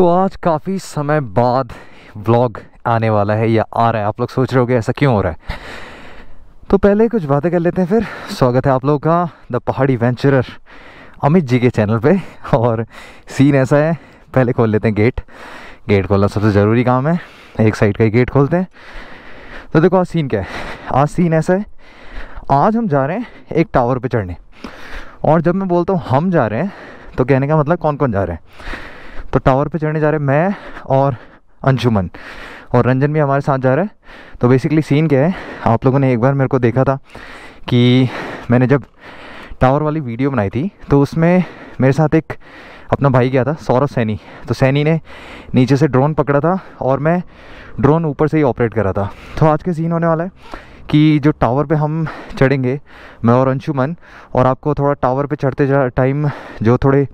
तो आज काफ़ी समय बाद व्लॉग आने वाला है या आ रहा है। आप लोग सोच रहे होगे ऐसा क्यों हो रहा है, तो पहले कुछ बातें कर लेते हैं। फिर स्वागत है आप लोगों का द पहाड़ी वेंचरर अमित जी के चैनल पे। और सीन ऐसा है, पहले खोल लेते हैं गेट खोलना सबसे ज़रूरी काम है। एक साइड का ही गेट खोलते हैं। तो देखो आज सीन क्या है। आज सीन ऐसा है, आज हम जा रहे हैं एक टावर पे चढ़ने। और जब मैं बोलता हूँ हम जा रहे हैं तो कहने का मतलब कौन कौन जा रहे हैं। तो टावर पे चढ़ने जा रहे हैं मैं और अंशुमन, और रंजन भी हमारे साथ जा रहा है। तो बेसिकली सीन क्या है, आप लोगों ने एक बार मेरे को देखा था कि मैंने जब टावर वाली वीडियो बनाई थी तो उसमें मेरे साथ एक अपना भाई गया था, सौरभ सैनी। तो सैनी ने नीचे से ड्रोन पकड़ा था और मैं ड्रोन ऊपर से ही ऑपरेट कर रहा था। तो आज के सीन होने वाला है कि जो टावर पे हम चढ़ेंगे, मैं और अंशुमन, और आपको थोड़ा टावर पे चढ़ते टाइम जो थोड़े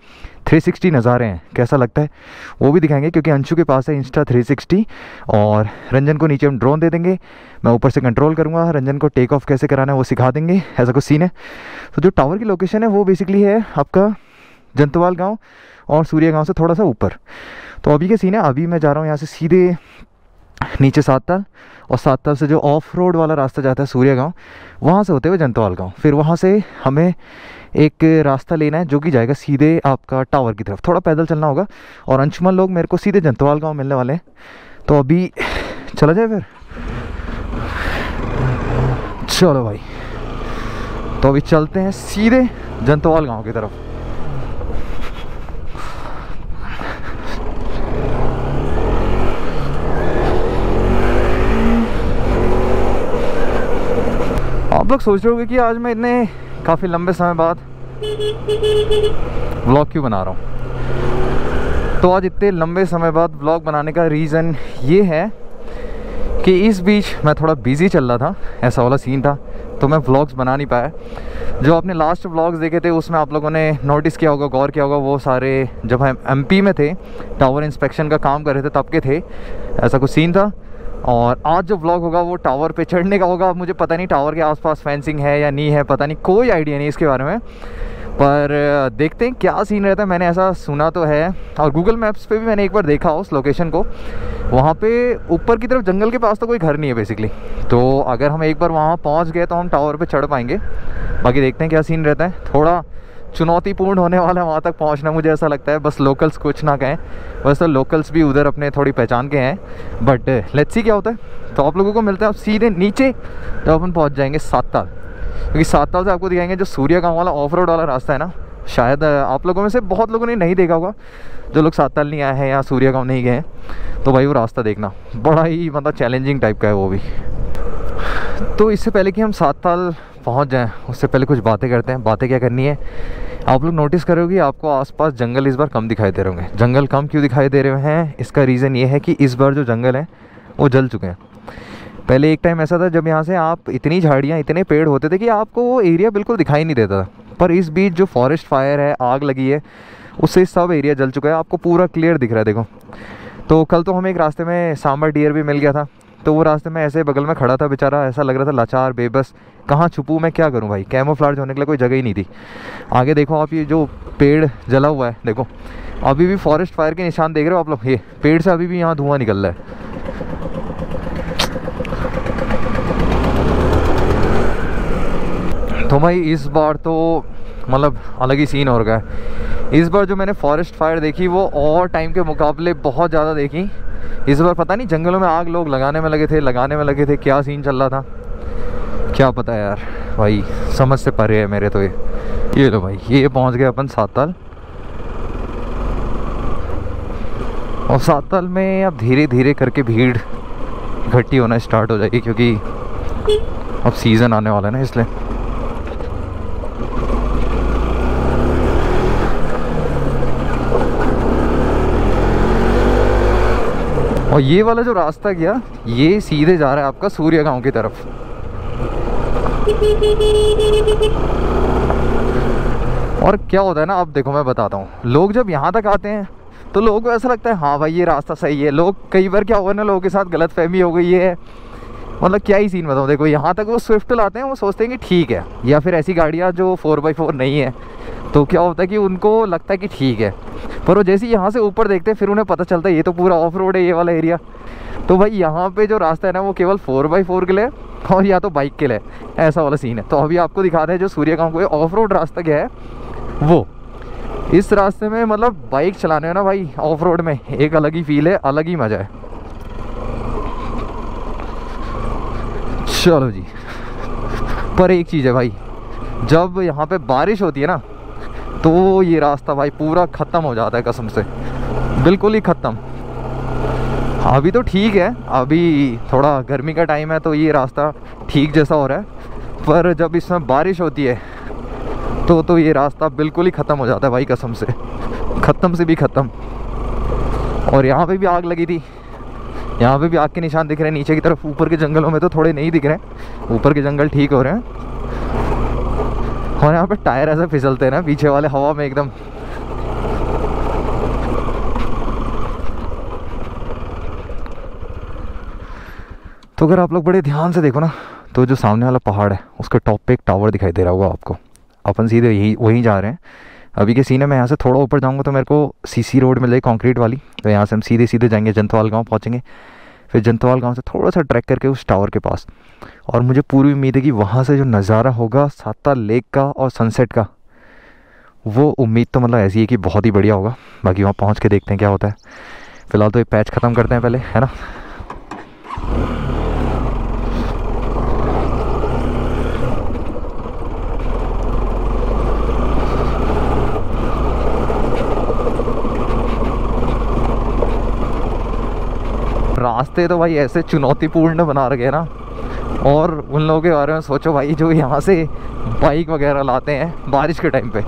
360 नज़ारे हैं कैसा लगता है वो भी दिखाएंगे, क्योंकि अंशु के पास है इंस्टा 360। और रंजन को नीचे हम ड्रोन दे देंगे, मैं ऊपर से कंट्रोल करूँगा, रंजन को टेक ऑफ कैसे कराना है वो सिखा देंगे। ऐसा कुछ सीन है। तो जो टावर की लोकेशन है वो बेसिकली है आपका जंतवाल गाँव और सूर्या गाँव से थोड़ा सा ऊपर। तो अभी के सीन है, अभी मैं जा रहा हूँ यहाँ से सीधे नीचे 7 ताल, और 7 ताल से जो ऑफ रोड वाला रास्ता जाता है सूर्या गाँव, वहाँ से होते हुए जंतवाल गाँव। फिर वहाँ से हमें एक रास्ता लेना है जो कि जाएगा सीधे आपका टावर की तरफ। थोड़ा पैदल चलना होगा, और अंशुमन लोग मेरे को सीधे जंतवाल गाँव मिलने वाले हैं। तो अभी चला जाए फिर, चलो भाई। तो अभी चलते हैं सीधे जंतवाल गाँव की तरफ। आप लोग सोच रहे होंगे कि आज मैं इतने काफ़ी लंबे समय बाद व्लॉग क्यों बना रहा हूँ। तो आज इतने लंबे समय बाद व्लॉग बनाने का रीज़न ये है कि इस बीच मैं थोड़ा बिज़ी चल रहा था, ऐसा वाला सीन था, तो मैं व्लॉग्स बना नहीं पाया। जो आपने लास्ट व्लॉग्स देखे थे उसमें आप लोगों ने नोटिस किया होगा, गौर किया होगा, वो सारे जब हम एमपी में थे, टावर इंस्पेक्शन का काम कर रहे थे तब के थे। ऐसा कुछ सीन था। और आज जो व्लॉग होगा वो टावर पे चढ़ने का होगा। मुझे पता नहीं टावर के आसपास फेंसिंग है या नहीं है, पता नहीं, कोई आइडिया नहीं इसके बारे में, पर देखते हैं क्या सीन रहता है। मैंने ऐसा सुना तो है, और गूगल मैप्स पे भी मैंने एक बार देखा उस लोकेशन को। वहाँ पे ऊपर की तरफ जंगल के पास तो कोई घर नहीं है बेसिकली। तो अगर हम एक बार वहाँ पहुँच गए तो हम टावर पे चढ़ पाएंगे। बाकी देखते हैं क्या सीन रहता है। थोड़ा चुनौतीपूर्ण होने वाला है वहाँ तक पहुँचना, मुझे ऐसा लगता है। बस लोकल्स कुछ ना कहें, बस तो लोकल्स भी उधर अपने थोड़ी पहचान के हैं, बट लेट्स सी क्या होता है। तो आप लोगों को मिलते हैं अब सीधे नीचे जब अपन पहुँच जाएंगे 7 ताल, क्योंकि 7 ताल से आपको दिखाएंगे जो सूर्या गाँव वाला ऑफ रोड वाला रास्ता है ना। शायद आप लोगों में से बहुत लोगों ने नहीं देखा होगा, जो लोग 7 ताल नहीं आए हैं या सूर्या गाँव नहीं गए हैं, तो भाई वो रास्ता देखना बड़ा ही मतलब चैलेंजिंग टाइप का है वो भी। तो इससे पहले कि हम 7 ताल पहुंच जाएं, उससे पहले कुछ बातें करते हैं। बातें क्या करनी है, आप लोग नोटिस करोगे आपको आसपास जंगल इस बार कम दिखाई दे रहे होंगे। जंगल कम क्यों दिखाई दे रहे हैं, इसका रीज़न ये है कि इस बार जो जंगल है वो जल चुके हैं। पहले एक टाइम ऐसा था जब यहाँ से आप इतनी झाड़ियाँ, इतने पेड़ होते थे कि आपको वो एरिया बिल्कुल दिखाई नहीं देता था। पर इस बीच जो फॉरेस्ट फायर है, आग लगी है, उससे सब एरिया जल चुका है। आपको पूरा क्लियर दिख रहा है, देखो। तो कल तो हमें एक रास्ते में सांबर डियर भी मिल गया था। तो वो रास्ते में ऐसे बगल में खड़ा था बेचारा, ऐसा लग रहा था लाचार, बेबस, कहाँ छुपूँ मैं, क्या करूँ भाई। कैमोफ्लेज होने के लिए कोई जगह ही नहीं थी। आगे देखो आप, ये जो पेड़ जला हुआ है देखो, अभी भी फॉरेस्ट फायर के निशान देख रहे हो आप लोग। ये पेड़ से अभी भी यहाँ धुआं निकल रहा है। तो भाई इस बार तो मतलब अलग ही सीन हो रहा है। इस बार जो मैंने फॉरेस्ट फायर देखी वो और टाइम के मुकाबले बहुत ज़्यादा देखी। इस बार पता नहीं जंगलों में आग लोग लगाने में लगे थे, क्या सीन चल रहा था क्या पता यार भाई, समझ से परे है मेरे तो ये लो भाई, ये पहुंच गए अपन 7 ताल। और 7 ताल में अब धीरे धीरे करके भीड़ इकट्ठी होना स्टार्ट हो जाएगी, क्योंकि अब सीज़न आने वाला है ना, इसलिए। और ये वाला जो रास्ता गया ये सीधे जा रहा है आपका सूर्या गाँव की तरफ। और क्या होता है ना, अब देखो मैं बताता हूँ, लोग जब यहाँ तक आते हैं तो लोगों को ऐसा लगता है हाँ भाई ये रास्ता सही है। लोग कई बार क्या हुआ ना, लोगों के साथ गलतफहमी हो गई है, मतलब क्या ही सीन बताऊँ। देखो यहाँ तक वो स्विफ्ट लाते हैं, वो सोचते हैं कि ठीक है, या फिर ऐसी गाड़ियाँ जो 4x4 नहीं है, तो क्या होता है कि उनको लगता है कि ठीक है। पर वो जैसे ही यहाँ से ऊपर देखते हैं फिर उन्हें पता चलता है ये तो पूरा ऑफ रोड है ये वाला एरिया। तो भाई यहाँ पे जो रास्ता है ना वो केवल 4x4 के लिए और या तो बाइक के लिए, ऐसा वाला सीन है। तो अभी आपको दिखाते हैं जो सूर्यगांव को ऑफ रोड रास्ता क्या है वो। इस रास्ते में मतलब बाइक चलाने में ना भाई ऑफ रोड में एक अलग ही फील है, अलग ही मज़ा है। चलो जी, पर एक चीज़ है भाई, जब यहाँ पे बारिश होती है ना तो ये रास्ता भाई पूरा ख़त्म हो जाता है कसम से, बिल्कुल ही ख़त्म। अभी तो ठीक है, अभी थोड़ा गर्मी का टाइम है तो ये रास्ता ठीक जैसा हो रहा है, पर जब इसमें बारिश होती है तो ये रास्ता बिल्कुल ही ख़त्म हो जाता है भाई कसम से, ख़त्म से भी ख़त्म। और यहाँ पे भी आग लगी थी, यहाँ पे भी आग के निशान दिख रहे हैं नीचे की तरफ। ऊपर के जंगलों में तो थोड़े नहीं दिख रहे हैं, ऊपर के जंगल ठीक हो रहे हैं। और यहाँ पे टायर ऐसे फिसलते हैं ना पीछे वाले हवा में एकदम। तो अगर आप लोग बड़े ध्यान से देखो ना तो जो सामने वाला पहाड़ है उसके टॉप पे एक टावर दिखाई दे रहा होगा आपको। अपन सीधे यही वहीं जा रहे हैं अभी के सीन है। मैं यहाँ से थोड़ा ऊपर जाऊँगा तो मेरे को सीसी रोड मिल जाएगी कंक्रीट वाली, तो यहाँ से हम सीधे सीधे जाएंगे जंतवाल गाँव पहुँचेंगे। फिर जंतवाल गाँव से थोड़ा सा ट्रैक करके उस टावर के पास, और मुझे पूरी उम्मीद है कि वहाँ से जो नज़ारा होगा साता लेक का और सनसेट का, वो उम्मीद तो मतलब ऐसी है कि बहुत ही बढ़िया होगा। बाकी वहाँ पहुँच के देखते हैं क्या होता है। फ़िलहाल तो एक पैच ख़त्म करते हैं पहले, है ना। रास्ते तो भाई ऐसे चुनौतीपूर्ण बना रखे हैं ना, और उन लोगों के बारे में सोचो भाई जो यहाँ से बाइक वगैरह लाते हैं बारिश के टाइम पे,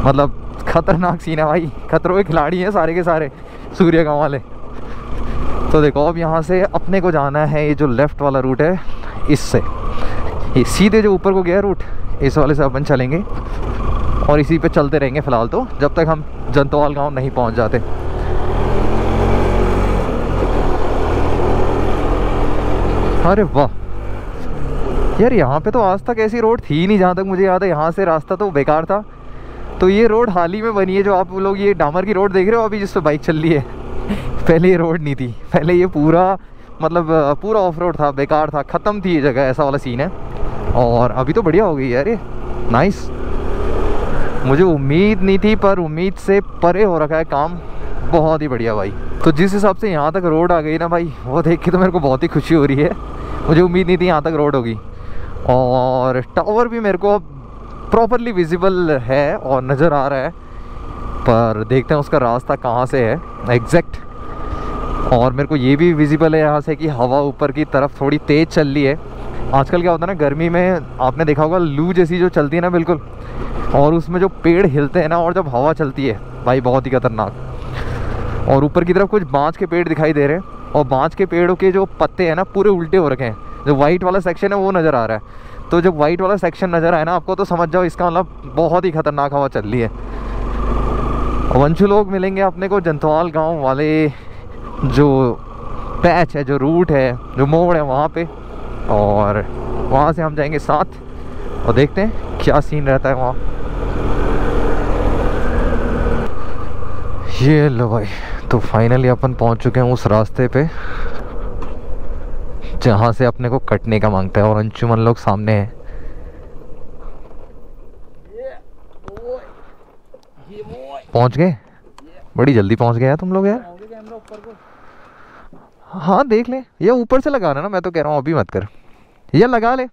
मतलब खतरनाक सीन है भाई। खतरों के खिलाड़ी हैं सारे के सारे सूर्यगांव वाले। तो देखो अब यहाँ से अपने को जाना है, ये जो लेफ़्ट वाला रूट है इससे, ये सीधे जो ऊपर को गया रूट इस वाले से अपन चलेंगे और इसी पे चलते रहेंगे फ़िलहाल तो, जब तक हम जंतवाल गाँव नहीं पहुँच जाते। अरे वाह यार, यहाँ पे तो आज तक ऐसी रोड थी ही नहीं जहाँ तक मुझे याद है। यहाँ से रास्ता तो बेकार था, तो ये रोड हाल ही में बनी है जो आप लोग ये डामर की रोड देख रहे हो अभी जिस पे बाइक चल रही है। पहले ये रोड नहीं थी, पहले ये पूरा मतलब पूरा ऑफ रोड था, बेकार था, ख़त्म थी ये जगह, ऐसा वाला सीन है। और अभी तो बढ़िया हो गई यार ये, नाइस। मुझे उम्मीद नहीं थी पर उम्मीद से परे हो रखा है काम, बहुत ही बढ़िया भाई। तो जिस हिसाब से यहाँ तक रोड आ गई ना भाई, वो देख के तो मेरे को बहुत ही खुशी हो रही है। मुझे उम्मीद नहीं थी यहाँ तक रोड होगी। और टावर भी मेरे को प्रॉपरली विजिबल है और नज़र आ रहा है, पर देखते हैं उसका रास्ता कहाँ से है एग्जैक्ट। और मेरे को ये भी विजिबल है यहाँ से कि हवा ऊपर की तरफ थोड़ी तेज़ चल रही है। आजकल क्या होता है ना, गर्मी में आपने देखा होगा लू जैसी जो चलती है ना बिल्कुल, और उसमें जो पेड़ हिलते हैं ना और जब हवा चलती है भाई बहुत ही खतरनाक। और ऊपर की तरफ कुछ बांज के पेड़ दिखाई दे रहे हैं, और बांज के पेड़ों के जो पत्ते हैं ना पूरे उल्टे हो रखे हैं। जो वाइट वाला सेक्शन है वो नज़र आ रहा है, तो जब वाइट वाला सेक्शन नज़र आए ना आपको तो समझ जाओ इसका मतलब बहुत ही खतरनाक हवा चल रही है। वंशु लोग मिलेंगे अपने को जंतवाल गांव वाले जो पैच है, जो रूट है, जो मोड़ है वहाँ पे, और वहाँ से हम जाएंगे साथ और देखते हैं क्या सीन रहता है वहाँ। ये लो भाई, तो फाइनली अपन पहुँच चुके हैं उस रास्ते पे जहाँ से अपने को कटने का मांगता है, और अंशुमन लोग सामने हैं। पहुँच गए, बड़ी जल्दी पहुँच गए यार तुम लोग यार। हाँ देख ले, ये ऊपर से लगा ना, मैं तो कह रहा हूँ अभी मत कर, ये लगा ले।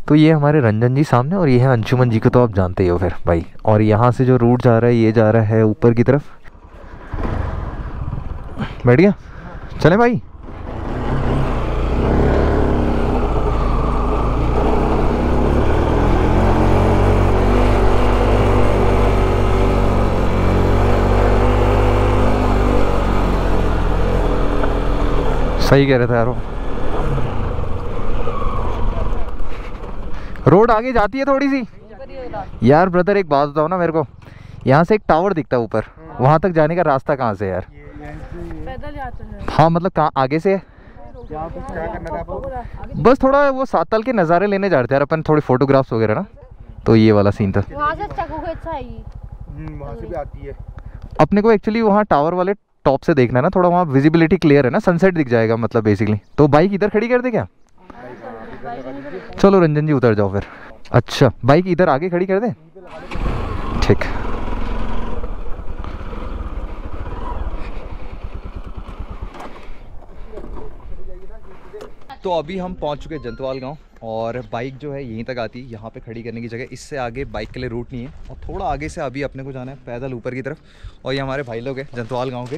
तो ये हमारे रंजन जी सामने, और ये है अंशुमन जी को तो आप जानते ही हो फिर भाई। और यहाँ से जो रूट जा रहा है ये जा रहा है ऊपर की तरफ। बैठ गया, चले भाई। सही कह रहे थे यार, रोड आगे जाती है थोड़ी सी यार। ब्रदर एक बात बताओ ना मेरे को, यहाँ से एक टावर दिखता है ऊपर, वहाँ तक जाने का रास्ता कहाँ से है यार? पैदल जाते हैं। हाँ मतलब कहाँ आगे से है? बस थोड़ा वो सातल के नज़ारे लेने जा रहे थे यार अपन, थोड़ी फोटोग्राफ्स वगैरह ना, तो ये वाला सीन था। वहाँ से भी आती है। अपने को एक्चुअली वहाँ टावर वाले टॉप से देखना है ना, थोड़ा वहाँ विजिबिलिटी क्लियर है ना, सनसेट दिख जाएगा मतलब बेसिकली। तो बाइक इधर खड़ी कर दे क्या? चलो रंजन जी उतर जाओ फिर। अच्छा बाइक इधर आगे खड़ी कर दे, ठीक। तो अभी हम पहुंच चुके हैं जंतवाल गांव और बाइक जो है यहीं तक आती है, यहाँ पे खड़ी करने की जगह। इससे आगे बाइक के लिए रूट नहीं है और थोड़ा आगे से अभी अपने को जाना है पैदल ऊपर की तरफ। और ये हमारे भाई लोग हैं जंतवाल गांव के।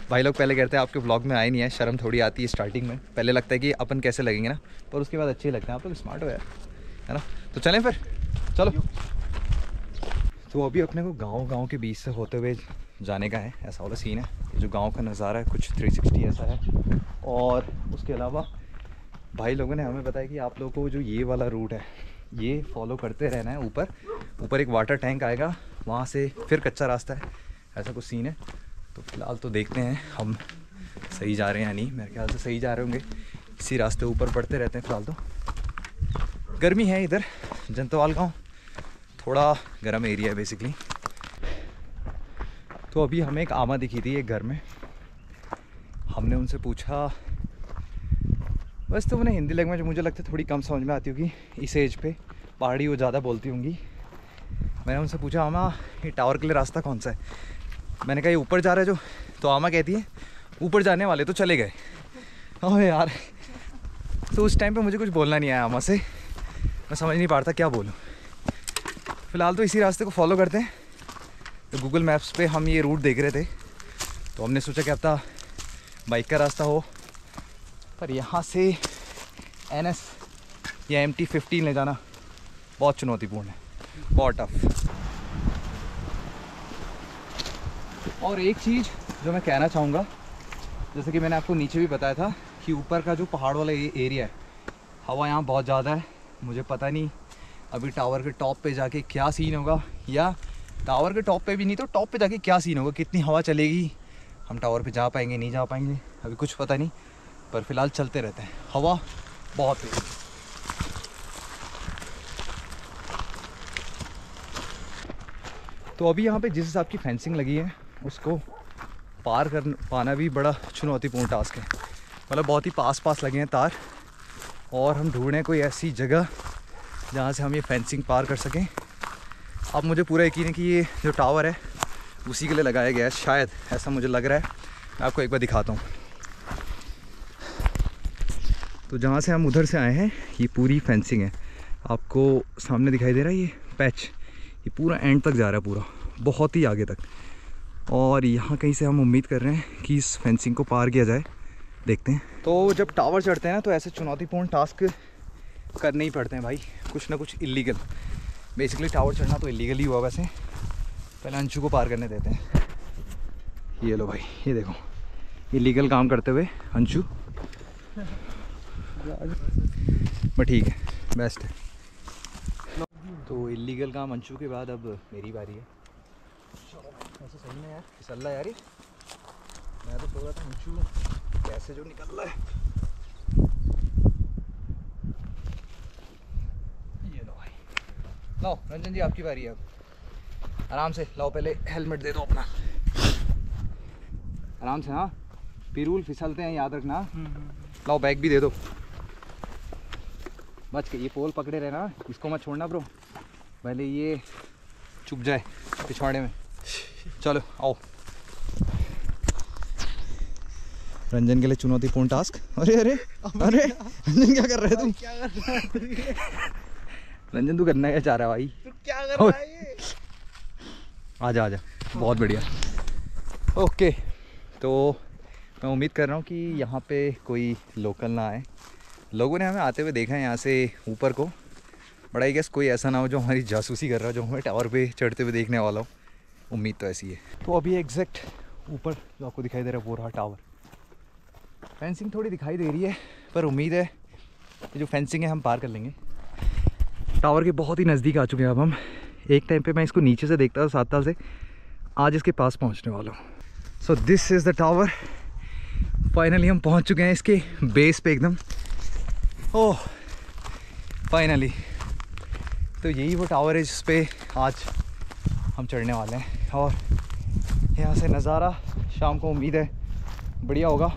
भाई लोग पहले कहते हैं आपके व्लॉग में आए नहीं है, शर्म थोड़ी आती है स्टार्टिंग में, पहले लगता है कि अपन कैसे लगेंगे ना, पर उसके बाद अच्छे लगते हैं। आप लोग स्मार्ट हो यार, है ना। तो चलें फिर, चलो। तो अभी अपने को गाँव के बीच से होते हुए जाने का है, ऐसा वाला सीन है। ये जो गाँव का नज़ारा है कुछ 360 ऐसा है। और उसके अलावा भाई लोगों ने हमें बताया कि आप लोगों को जो ये वाला रूट है ये फॉलो करते रहना है। ऊपर एक वाटर टैंक आएगा, वहाँ से फिर कच्चा रास्ता है, ऐसा कुछ सीन है। तो फिलहाल तो देखते हैं हम सही जा रहे हैं या नहीं। मेरे ख्याल से सही जा रहे होंगे, इसी रास्ते ऊपर बढ़ते रहते हैं। फिलहाल तो गर्मी है इधर जंतवाल गाँव, थोड़ा गर्म एरिया है बेसिकली। तो अभी हमें एक आमा दिखी थी एक घर में, हमने उनसे पूछा, बस तो उन्हें हिंदी लैंग्वेज मुझे लगता है थोड़ी कम समझ में आती होगी इस एज पे, पहाड़ी वो ज़्यादा बोलती होंगी। मैंने उनसे पूछा आमा ये टावर के लिए रास्ता कौन सा है? मैंने कहा ये ऊपर जा रहा है जो। तो आमा कहती है ऊपर जाने वाले तो चले गए। ओह यार, तो उस टाइम पे मुझे कुछ बोलना नहीं आया आमा से, मैं समझ नहीं पा रहा था क्या बोलूँ। फ़िलहाल तो इसी रास्ते को फॉलो करते हैं। तो गूगल मैप्स पे हम ये रूट देख रहे थे, तो हमने सोचा कि अब तक बाइक का रास्ता हो, पर यहाँ से NS या MT-15 ले जाना बहुत चुनौतीपूर्ण है, बहुत टफ। और एक चीज़ जो मैं कहना चाहूँगा, जैसे कि मैंने आपको नीचे भी बताया था कि ऊपर का जो पहाड़ वाला एरिया है, हवा यहाँ बहुत ज़्यादा है। मुझे पता नहीं अभी टावर के टॉप पे जाके क्या सीन होगा, या टावर के टॉप पे भी नहीं तो टॉप पे जाके क्या सीन होगा, कितनी हवा चलेगी, हम टावर पे जा पाएंगे नहीं जा पाएंगे, अभी कुछ पता नहीं। पर फिलहाल चलते रहते हैं, हवा बहुत तेज। तो अभी यहाँ पे जिस हिसाब की फेंसिंग लगी है उसको पार कर पाना भी बड़ा चुनौतीपूर्ण टास्क है। मतलब बहुत ही पास लगे हैं तार, और हम ढूंढें कोई ऐसी जगह जहाँ से हम ये फेंसिंग पार कर सकें। अब मुझे पूरा यकीन है कि ये जो टावर है उसी के लिए लगाया गया है, शायद ऐसा मुझे लग रहा है। मैं आपको एक बार दिखाता हूँ। तो जहाँ से हम उधर से आए हैं ये पूरी फेंसिंग है, आपको सामने दिखाई दे रहा है ये पैच, ये पूरा एंड तक जा रहा है, पूरा बहुत ही आगे तक। और यहाँ कहीं से हम उम्मीद कर रहे हैं कि इस फेंसिंग को पार किया जाए, देखते हैं। तो जब टावर चढ़ते हैं ना तो ऐसे चुनौतीपूर्ण टास्क करने ही पड़ते हैं भाई, कुछ ना कुछ इलीगल। बेसिकली टावर चढ़ना तो इलीगल ही हुआ वैसे। पहले अंशु को पार करने देते हैं। ये लो भाई, ये देखो इलीगल काम करते हुए अंशु, बट ठीक है, बेस्ट है। तो इलीगल काम अंशु के बाद अब मेरी बारी है। ऐसा सही में यार फिसल रहा है यार, मैं तो सोच रहा था अंशु कैसे जो निकल रहा है। ये लो भाई, लो रंजन जी आपकी बारी है अब। आराम से लाओ, पहले हेलमेट दे दो अपना, आराम से। हाँ पिरूल फिसलते हैं याद रखना। लाओ बैग भी दे दो, बच के। ये पोल पकड़े रहना, इसको मत छोड़ना ब्रो, पहले ये चुप जाए पिछवाड़े में। चलो आओ, रंजन के लिए चुनौतीपूर्ण टास्क। अरे अरे अरे रंजन क्या कर रहे तुम? रंजन तू करना क्या चाह रहा है भाई? तू क्या कर रहा है ये? आजा आजा, बहुत बढ़िया। ओके, तो मैं उम्मीद कर रहा हूँ कि यहाँ पे कोई लोकल ना आए। लोगों ने हमें आते हुए देखा है यहाँ से ऊपर को, बट आई गेस कोई ऐसा ना हो जो हमारी जासूसी कर रहा हो, जो हमें टावर पे चढ़ते हुए देखने वाला हो। उम्मीद तो ऐसी है। तो अभी एग्जैक्ट ऊपर जो आपको दिखाई दे रहा है वो रहा टावर। फेंसिंग थोड़ी दिखाई दे रही है, पर उम्मीद है कि जो फेंसिंग है हम पार कर लेंगे। टावर के बहुत ही नज़दीक आ चुके हैं अब हम। एक टाइम पे मैं इसको नीचे से देखता था 7 साल से, आज इसके पास पहुंचने वाला हूँ। So this is the tower. Finally हम पहुंच चुके हैं इसके बेस पे एकदम। ओह फाइनली, तो यही वो टावर है जिस पे आज हम चढ़ने वाले हैं। और यहाँ से नज़ारा शाम को उम्मीद है बढ़िया होगा।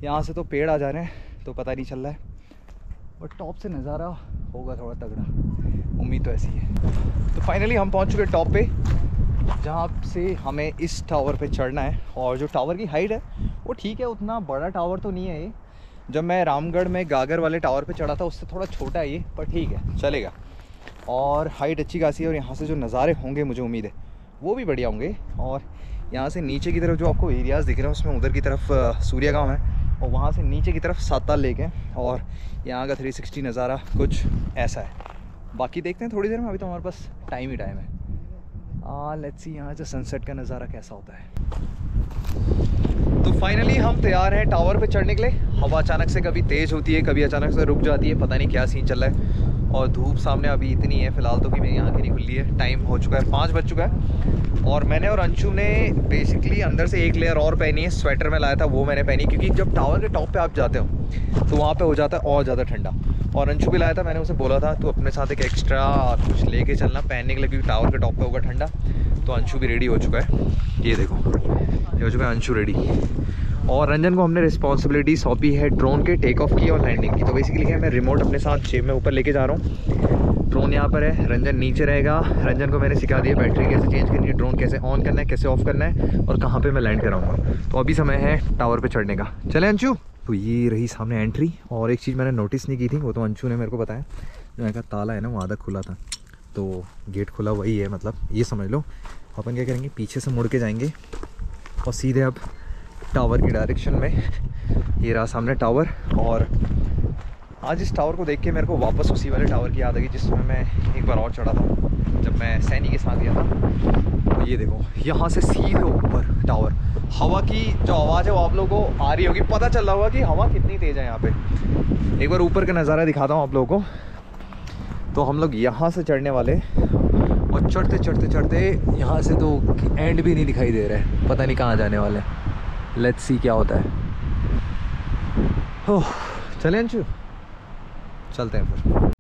यहाँ से तो पेड़ आ जा रहे हैं तो पता नहीं चल रहा है, बट टॉप से नज़ारा होगा थोड़ा तगड़ा, उम्मीद तो ऐसी है। तो फाइनली हम पहुँच चुके टॉप पे, जहाँ से हमें इस टावर पे चढ़ना है। और जो टावर की हाइट है वो ठीक है, उतना बड़ा टावर तो नहीं है ये। जब मैं रामगढ़ में गागर वाले टावर पे चढ़ा था उससे थोड़ा छोटा है ये, पर ठीक है चलेगा। और हाइट अच्छी खासी है और यहाँ से जो नज़ारे होंगे मुझे उम्मीद है वो भी बढ़िया होंगे। और यहाँ से नीचे की तरफ जो आपको एरियाज़ दिख रहे हैं उसमें उधर की तरफ सूर्या गाँव है और वहाँ से नीचे की तरफ साताल लेक है। और यहाँ का 360 नज़ारा कुछ ऐसा है। बाकी देखते हैं थोड़ी देर में, अभी तो हमारे पास टाइम ही टाइम है। लेट्स सी यहाँ से सनसेट का नज़ारा कैसा होता है। तो फाइनली हम तैयार हैं टावर पे चढ़ने के लिए। हवा अचानक से कभी तेज़ होती है, कभी अचानक से रुक जाती है, पता नहीं क्या सीन चल रहा है। और धूप सामने अभी इतनी है फ़िलहाल तो कि मेरी आँखें नहीं खुल रही है। टाइम हो चुका है 5 बज चुका है। और मैंने और अंशु ने बेसिकली अंदर से एक लेयर और पहनी है, स्वेटर में लाया था वो मैंने पहनी, क्योंकि जब टावर के टॉप पे आप जाते हो तो वहाँ पे हो जाता है और ज़्यादा ठंडा। और अंशु भी लाया था, मैंने उसे बोला था तो अपने साथ एक एक्स्ट्रा कुछ लेके चलना पहनने के लिए, क्योंकि टावर के टॉप पे होगा ठंडा। तो अंशु भी रेडी हो चुका है, ये देखो ये हो चुका है अंशु रेडी। और रंजन को हमने रिस्पॉन्सिबिलिटी सौंपी है ड्रोन के टेक ऑफ की और लैंडिंग की। तो बेसिकली क्या, मैं रिमोट अपने साथ जेब में ऊपर लेके जा रहा हूँ, ड्रोन यहाँ पर है, रंजन नीचे रहेगा। रंजन को मैंने सिखा दिया बैटरी कैसे चेंज करनी है, ड्रोन कैसे ऑन करना है, कैसे ऑफ करना है और कहाँ पे मैं लैंड कराऊंगा। तो अभी समय है टावर पे चढ़ने का, चले अंशु। तो ये रही सामने एंट्री। और एक चीज़ मैंने नोटिस नहीं की थी, वो तो अंशु ने मेरे को बताया, जो यहाँ का ताला है ना वो आधा खुला था, तो गेट खुला वही है, मतलब ये समझ लो। अपन क्या करेंगे, पीछे से मुड़ के जाएंगे और सीधे अब टावर की डायरेक्शन में। ये रहा सामने टावर। और आज इस टावर को देख के मेरे को वापस उसी वाले टावर की याद आ गई जिसमें मैं एक बार और चढ़ा था जब मैं सैनी के साथ गया था। तो ये देखो यहाँ से सीधे ऊपर टावर, हवा की जो आवाज़ है वो आप लोगों को आ रही होगी, पता चल रहा होगा कि हवा कितनी तेज़ है यहाँ पे। एक बार ऊपर का नज़ारा दिखाता हूँ आप लोगों को। तो हम लोग यहाँ से चढ़ने वाले और चढ़ते चढ़ते चढ़ते यहाँ से तो एंड भी नहीं दिखाई दे रहा है, पता नहीं कहाँ जाने वाले। लेट्स सी क्या होता है। ओह चलें अंशु, चलते हैं फिर।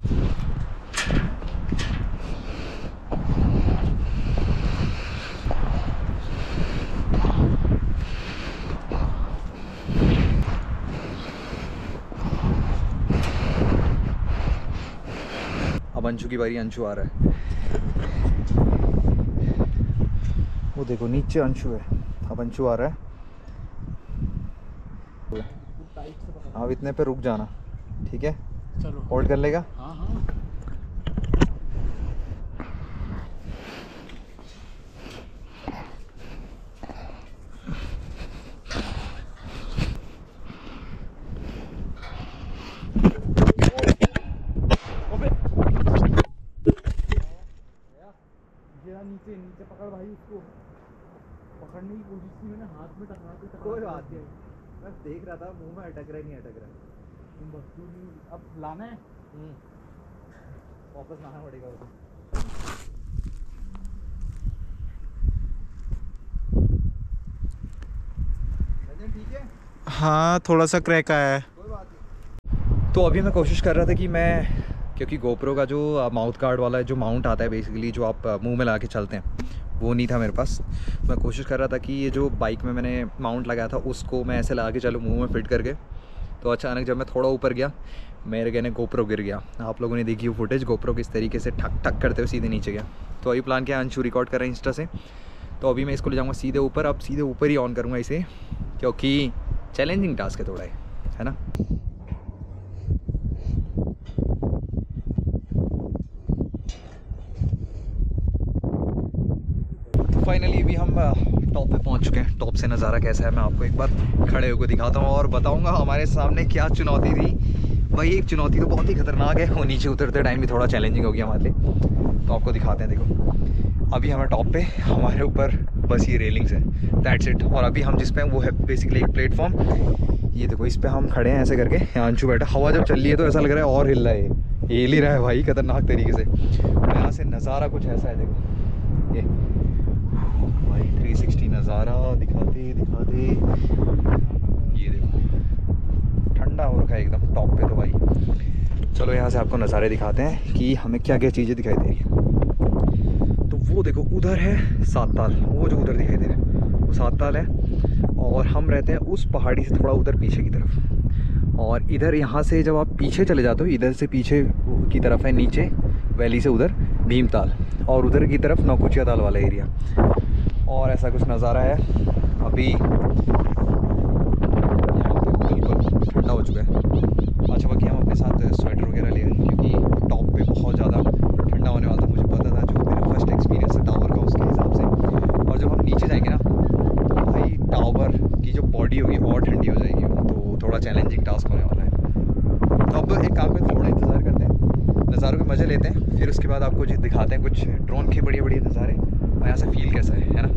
अब अंशु की बारी, अंशु आ रहा है। वो देखो नीचे अंशु है, अब अंशु आ रहा है। अब इतने पे रुक जाना, ठीक है? चलो होल्ड कर लेगा। हाँ हाँ। नीचे नीचे पकड़ भाई, उसको पकड़ने की कोशिश की मैंने, हाथ में टकराते। कोई बात नहीं, मैं देख रहा था मुंह में अटक रहा नहीं अटक रहा। तुम बच्चों की अब लाना है, वापस लाना पड़ेगा उसे। ठीक है? हाँ थोड़ा सा क्रैक आया है, कोई बात नहीं। तो अभी मैं कोशिश कर रहा था कि मैं, क्योंकि गोप्रो का जो माउथ गार्ड वाला जो माउंट आता है बेसिकली, जो आप मुंह में लगा के चलते हैं, वो नहीं था मेरे पास। मैं कोशिश कर रहा था कि ये जो बाइक में मैंने माउंट लगाया था उसको मैं ऐसे लगा के चलूँ मुंह में फिट करके। तो अचानक जब मैं थोड़ा ऊपर गया, मेरे कहने गोप्रो गिर गया। आप लोगों ने देखी वो फुटेज, गोप्रो किस तरीके से ठक ठक करते हुए सीधे नीचे गया। तो अभी प्लान किया, अंशु रिकॉर्ड कर रहे हैं इंस्टा से, तो अभी मैं इसको ले जाऊँगा सीधे ऊपर। अब सीधे ऊपर ही ऑन करूँगा इसे, क्योंकि चैलेंजिंग टास्क है थोड़ा, है ना। फाइनली अभी हम टॉप पे पहुंच चुके हैं। टॉप से नज़ारा कैसा है मैं आपको एक बार खड़े होकर दिखाता हूँ और बताऊंगा हमारे सामने क्या चुनौती थी। भाई एक चुनौती तो बहुत ही खतरनाक है, वो नीचे उतरते टाइम भी थोड़ा चैलेंजिंग हो गया हमारे लिए। तो आपको दिखाते हैं, देखो अभी हमें टॉप पे, हमारे ऊपर बस ये रेलिंग्स है, दैट्स इट। और अभी हम जिस पे हैं वो है बेसिकली एक प्लेटफॉर्म। ये देखो इस पर हम खड़े हैं ऐसे करके, यहाँ अंशु बैठा। हवा जब चल रही है तो ऐसा लग रहा है और हिल रहा है, हिल ही रहा है भाई खतरनाक तरीके से। यहाँ से नज़ारा कुछ ऐसा है, देखो ये भाई 360 नज़ारा दिखाते दिखाते। ये देखो ठंडा हो रखा है एकदम टॉप पे। तो भाई चलो यहाँ से आपको नज़ारे दिखाते हैं कि हमें क्या क्या चीज़ें दिखाई दे रही है। तो वो देखो उधर है सात ताल, वो जो उधर दिखाई दे रहा है वो सात ताल है, और हम रहते हैं उस पहाड़ी से थोड़ा उधर पीछे की तरफ। और इधर यहाँ से जब आप पीछे चले जाते हो, इधर से पीछे की तरफ है नीचे वैली से उधर भीमताल, और उधर की तरफ नौकुचिया ताल वाला एरिया। और ऐसा कुछ नज़ारा है। अभी बिल्कुल ठंडा हो चुका है। अच्छा बाकी हम अपने साथ स्वेटर वगैरह ले आए क्योंकि टॉप पे बहुत ज़्यादा ठंडा होने वाला था। मुझे पता था, जो मेरा फर्स्ट एक्सपीरियंस है टावर का उसके हिसाब से। और जब हम नीचे जाएंगे ना तो भाई टावर की जो बॉडी होगी और ठंडी हो जाएगी, तो थोड़ा चैलेंजिंग टास्क होने वाला है। तो अब एक काम करते हैं, थोड़ा इंतज़ार करते हैं, नज़ारों के मज़े लेते हैं, फिर उसके बाद आपको दिखाते हैं कुछ ड्रोन के बढ़िया बढ़िया नज़ारे और यहाँ से फील कैसा है ना।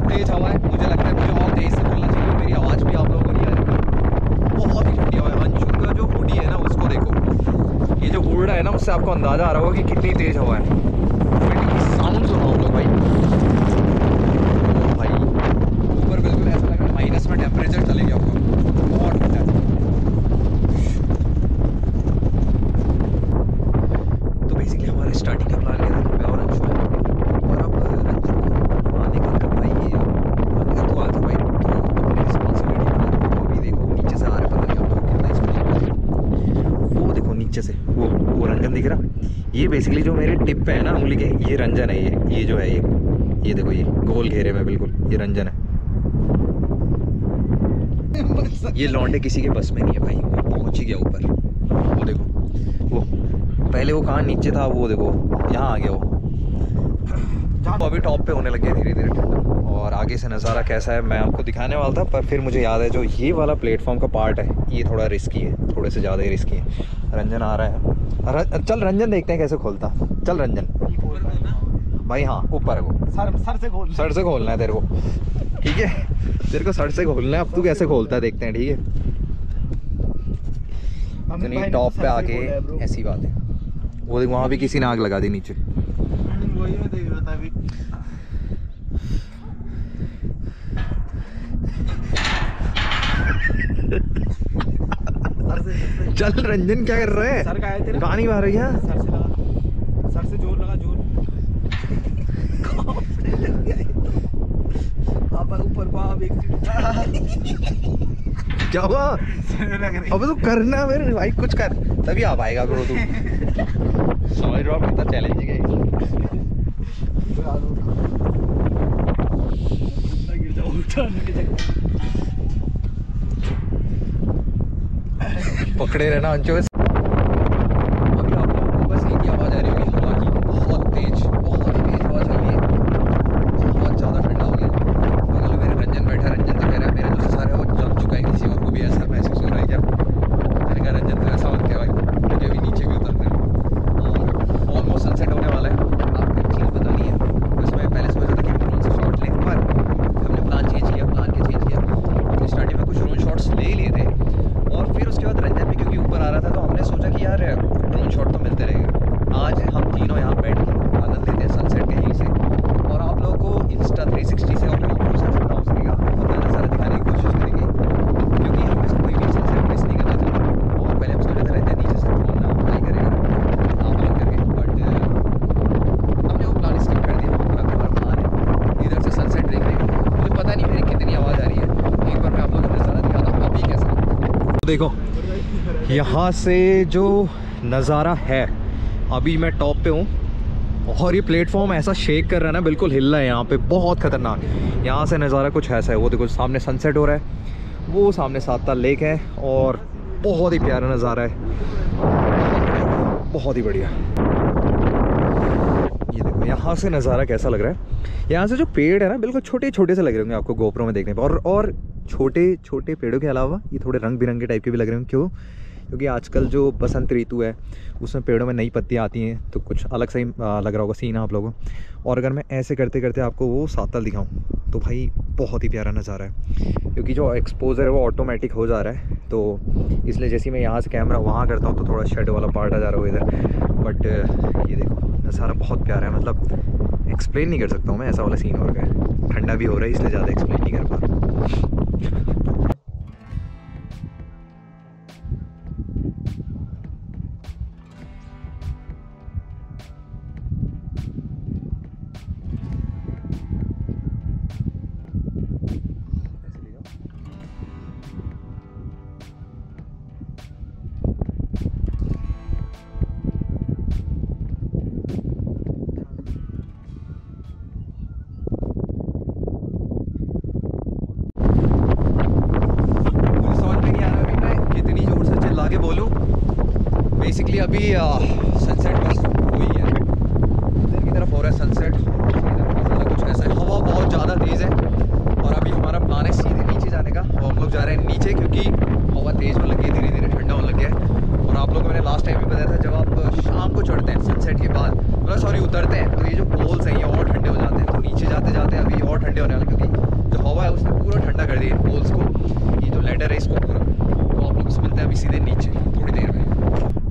तेज हवा है, मुझे लगता है मुझे और तेज से बोलना चाहिए, मेरी आवाज़ भी आप लोगों को नहीं आ रही। बहुत ही ठंडी हवा है। अंशु का जो हुडी है ना उसको देखो, ये जो उड़ रहा है ना उससे आपको अंदाज़ा आ रहा होगा कि कितनी तेज़ हवा है। साउंड सुनो हम लोग भाई, भाई ऊपर बिल्कुल ऐसा लग रहा है माइनस में टेम्परेचर चले गया होगा, बहुत ठंडा है। तो बेसिकली हमारे स्टार्टिंग का प्लान क्या था, मैं और अंशु है, और अब रंजन को आने का तो भाई तो आता भाई, तो अपनी रिस्पॉन्सिबिलिटी बना। तो अभी देखो नीचे से आ रहे, पता नहीं आप लोग कितना इसमें, वो देखो नीचे से वो रंजन दिख रहा, ये बेसिकली जो मेरे टिप पे है ना उंगली के, ये रंजन है। ये जो है ये देखो, ये गोल घेरे में बिल्कुल ये रंजन है। ये लौंडे किसी के बस में नहीं है भाई, वो पहुंच ही गया ऊपर। वो देखो, वो पहले वो कहाँ नीचे था, वो देखो यहाँ आ गया वो। तो अभी टॉप पे होने लगे धीरे धीरे ठंडा, और आगे से नज़ारा कैसा है मैं आपको दिखाने वाला था, पर फिर मुझे याद है जो ये वाला प्लेटफॉर्म का पार्ट है ये थोड़ा रिस्की है, थोड़े से ज़्यादा ही रिस्की है। रंजन आ रहा है, चल रंजन देखते हैं कैसे खोलता। चल रंजन भाई, हाँ ऊपर है वो, सर से खोलना है तेरे को, ठीक है, तेरे को सर से खोलना है। अब तू कैसे खोलता है देखते हैं, ठीक है। तो नहीं टॉप पे आके ऐसी बात है, वो देख वहाँ भी किसी ने आग लगा दी नीचे। चल रंजन क्या कर रहे हैं, सर का है तेरा, कहानी बाहर है, सर से लगा, सर से जोर लगा, जोर ऊपर क्या हुआ। अबे तो करना मेरे भाई, कुछ कर तभी आ पाएगा ब्रो तू। समझ रहे हो आप कितना चैलेंजिंग है। पकड़े रहना अंशु। अभी आप लोगों को बस एक ही आवाज़ आ रही होगी हवा की, बहुत तेज हवा चल रही है, बहुत ज़्यादा ठंडा हो गया। बगल में मेरे रंजन बैठा, रंजन तो कह रहा है मेरा जो सर है वो जम चुका है, किसी और को भी ऐसा महसूस हो रहा है क्या। मैंने कहा रंजन तो ऐसा मत है भाई, मुझे अभी नीचे भी उतरना है और ऑलमोस्ट सनसेट होने वाला है। आपको एक चीज़ बतानी है, उसमें पहले सोचा था कि ड्रोन से शॉट लें, पर हमने प्लान चेंज किया। हमने स्टार्टिंग में कुछ ड्रोन शॉट्स ले लिए थे, और फिर उसके बाद रंजन भी क्योंकि ऊपर आ रहा था तो देखो यहाँ से जो नज़ारा है, अभी मैं टॉप पे हूँ और ये प्लेटफॉर्म ऐसा शेक कर रहा है ना, बिल्कुल हिल रहा है यहाँ पे, बहुत ख़तरनाक। यहाँ से नज़ारा कुछ ऐसा है, वो देखो सामने सनसेट हो रहा है, वो सामने सातताल लेक है और बहुत ही प्यारा नज़ारा है, बहुत ही बढ़िया। ये देखो यहाँ से नज़ारा कैसा लग रहा है। यहाँ से जो पेड़ है ना बिल्कुल छोटे छोटे से लग रहे होंगे आपको गोप्रो में देखने पर, और छोटे छोटे पेड़ों के अलावा ये थोड़े रंग बिरंगे टाइप के भी लग रहे होंगे। क्यों? क्योंकि आजकल जो बसंत ऋतु है उसमें पेड़ों में नई पत्तियाँ आती हैं, तो कुछ अलग सा ही लग रहा होगा सीन आप लोगों को। और अगर मैं ऐसे करते करते आपको वो सातताल दिखाऊं तो भाई बहुत ही प्यारा नज़ारा है, क्योंकि जो एक्सपोजर है वो ऑटोमेटिक हो जा रहा है, तो इसलिए जैसे मैं यहाँ से कैमरा वहाँ करता हूँ तो थोड़ा शेड वाला पार्ट आ जा रहा है इधर। बट ये देखो नज़ारा बहुत प्यारा है, मतलब एक्सप्लेन नहीं कर सकता हूँ मैं, ऐसा वाला सीन हो रहा है। ठंडा भी हो रहा है इसलिए ज़्यादा एक्सप्लेन नहीं कर पा रहा। बेसिकली अभी सनसेट बस हुई है, इधर की तरफ हो रहा है सनसेट, नज़ारा कुछ ऐसा है। हवा बहुत ज़्यादा तेज़ है और अभी हमारा प्लान है सीधे नीचे जाने का, और हम लोग जा रहे हैं नीचे क्योंकि हवा तेज़ होने लगी है, धीरे धीरे ठंडा होने लग गया है। और आप लोगों को मैंने लास्ट टाइम भी बताया था, जब आप शाम को चढ़ते हैं सनसेट के बाद, मतलब सॉरी उतरते हैं, तो ये जो पोल्स हैं ये और ठंडे हो जाते हैं। तो नीचे जाते जाते अभी और ठंडे होने वाले, क्योंकि जो हवा है उसने पूरा ठंडा कर दिया पोल्स को, ये जो लेडर है इसको पूरा। तो आप लोग से मिलते हैं अभी सीधे नीचे थोड़ी देर में।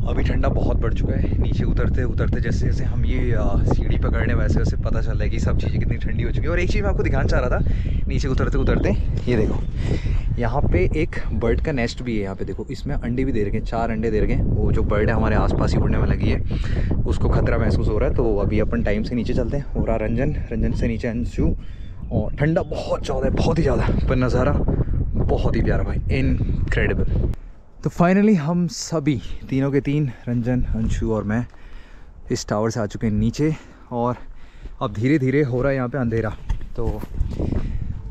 अभी ठंडा बहुत बढ़ चुका है, नीचे उतरते उतरते जैसे जैसे हम ये सीढ़ी पकड़ने वैसे वैसे पता चल रहा है कि सब चीज़ें कितनी ठंडी हो चुकी है। और एक चीज़ मैं आपको दिखाना चाह रहा था, नीचे उतरते उतरते ये देखो यहाँ पे एक बर्ड का नेस्ट भी है। यहाँ पे देखो इसमें अंडे भी दे रखे हैं, 4 अंडे दे रखे हैं। वो जो बर्ड है हमारे आसपास ही उड़ने में लगी है, उसको खतरा महसूस हो रहा है, तो अभी अपन टाइम से नीचे चलते हैं। हो रहा रंजन से नीचे अंशु, और ठंडा बहुत ज़्यादा है, बहुत ही ज़्यादा, पर नज़ारा बहुत ही प्यारा भाई, इनक्रेडिबल। तो फाइनली हम सभी तीनों के तीन, रंजन, अंशु और मैं, इस टावर से आ चुके हैं नीचे, और अब धीरे धीरे हो रहा है यहाँ पे अंधेरा। तो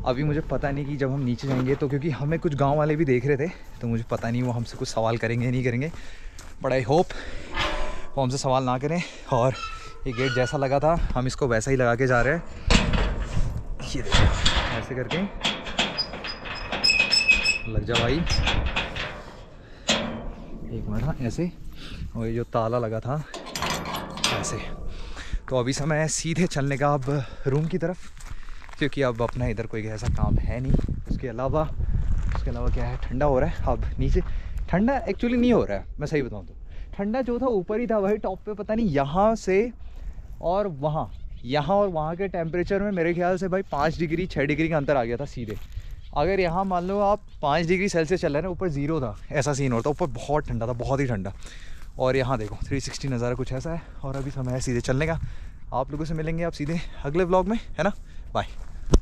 अभी मुझे पता नहीं कि जब हम नीचे जाएंगे तो, क्योंकि हमें कुछ गांव वाले भी देख रहे थे, तो मुझे पता नहीं वो हमसे कुछ सवाल करेंगे नहीं करेंगे, बट आई होप वो हमसे सवाल ना करें। और ये गेट जैसा लगा था हम इसको वैसा ही लगा के जा रहे हैं। ये देखो ऐसे करके लग जा भाई, एक मिनट, हाँ ऐसे, और ये जो ताला लगा था ऐसे। तो अभी समय है सीधे चलने का अब रूम की तरफ, क्योंकि अब अपना इधर कोई ऐसा काम है नहीं। उसके अलावा क्या है, ठंडा हो रहा है अब नीचे। ठंडा एक्चुअली नहीं हो रहा है, मैं सही बताऊँ तो। ठंडा जो था ऊपर ही था, वही टॉप पे पता नहीं यहाँ से और वहाँ, यहाँ और वहाँ के टेम्परेचर में मेरे ख्याल से भाई 5 डिग्री 6 डिग्री का अंतर आ गया था सीधे। अगर यहाँ मान लो आप 5 डिग्री सेल्सियस चल रहे हैं ना, ऊपर 0 था, ऐसा सीन होता, ऊपर बहुत ठंडा था, बहुत ही ठंडा। और यहाँ देखो 360 नज़ारा कुछ ऐसा है। और अभी समय है सीधे चलने का। आप लोगों से मिलेंगे आप सीधे अगले व्लॉग में, है ना। बाय।